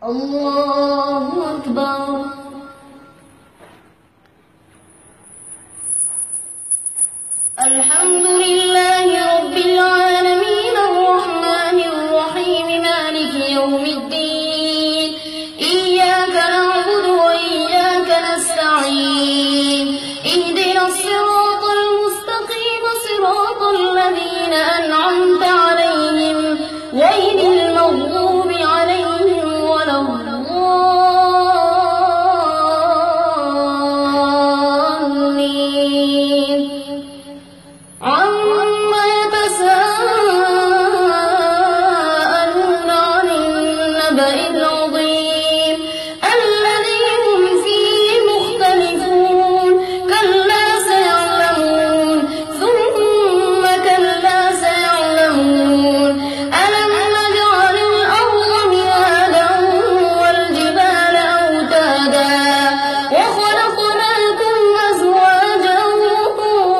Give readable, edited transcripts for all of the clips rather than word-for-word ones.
الله أكبر. الحمد لله رب العالمين الرحمن الرحيم مالك يوم الدين إياك نعبد وإياك نستعين اهدنا الصراط المستقيم صراط الذين أنعمت عليهم غير المغضوب عليهم ولا الضالين. عما يتساءلون عن النبأ العظيم الذي هم فيه مختلفون كلا سيعلمون ثم كلا سيعلمون ألم نجعل الأرض مهادا والجبال أوتادا وخلقناكم أزواجا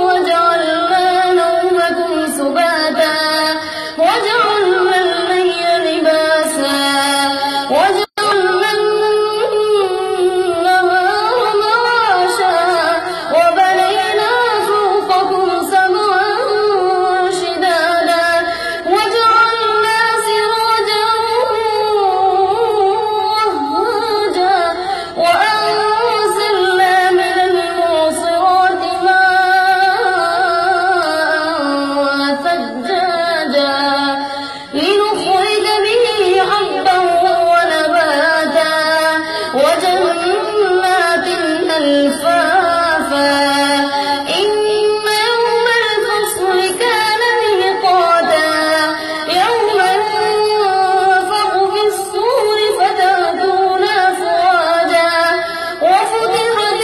وجعلنا نومكم سباتا وجعلنا الليل لباسا وجعلنا النهار معاشا وبنينا فوقكم سبعا شدادا وجعلنا سراجا وهاجا وأنزلنا من المعصرات ماء ثجاجا لنخرج به حبا ونباتا وجنات ألفافا إن يوم الفصل كان ميقاتا يوم ينفخ في الصور فتأتون أفواجا وفتحت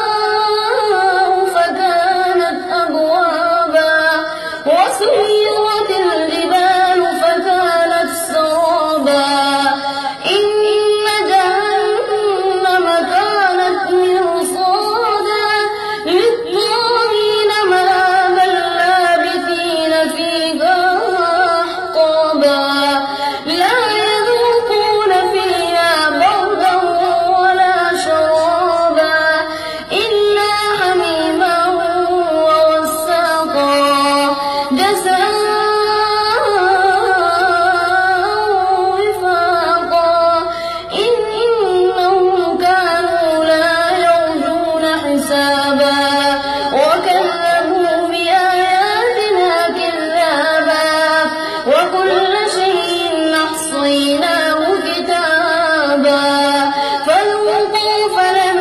السماء فكانت أبوابا وسيرت الجبال فكانت سرابا إن جهنم كانت مرصادا للطاغين مآبا لابثين فيها أحقابا لا يذوقون فيها بردا ولا شرابا إلا حميما وغساقا جزاء وفاقا إنهم كانوا لا يرجون حسابا وكذبوا بآياتنا كذابا وكل شيء أحصيناه كتابا فذوقوا فلن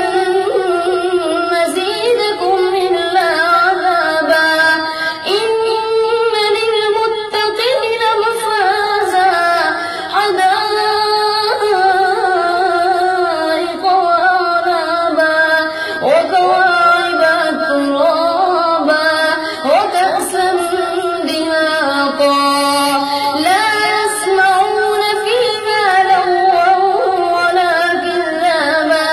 نزيدكم إلا عذابا إن للمتقين مفازا حدائق وأعنابا وكواعب أترابا وكأسا دهاقا لا يسمعون فيها لغوا ولا كذابا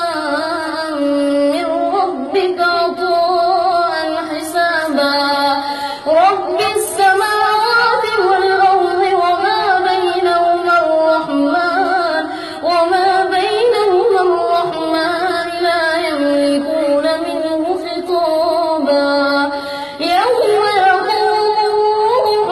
جزاء من ربك عطاء حسابا رب السماوات والأرض وما بينهما الرحمن لا يملكون منه خطابا يوم يقوم الروح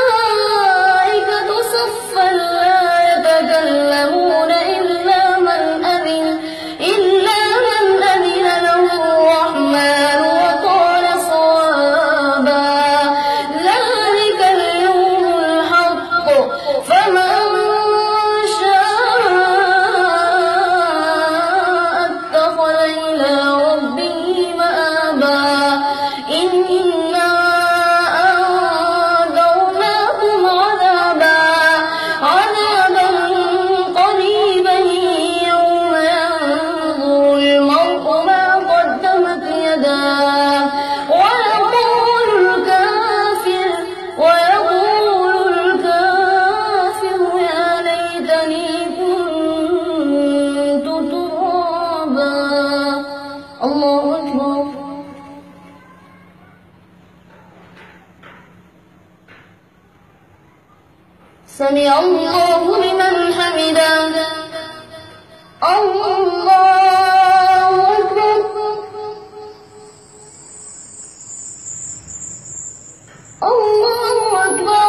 والملائكة صفا لا يتكلمون إلا من أذن له الرحمن وقال صوابا ذلك اليوم الحق فمن شاء اتخذ إلى ربه مآبا إنا أنذرناكم عذابا قريبا يوم ينظر المرء ما قدمت يداه ويقول الكافر يا ليتني كنت سمع الله لمن حمده. الله أكبر. الله أكبر.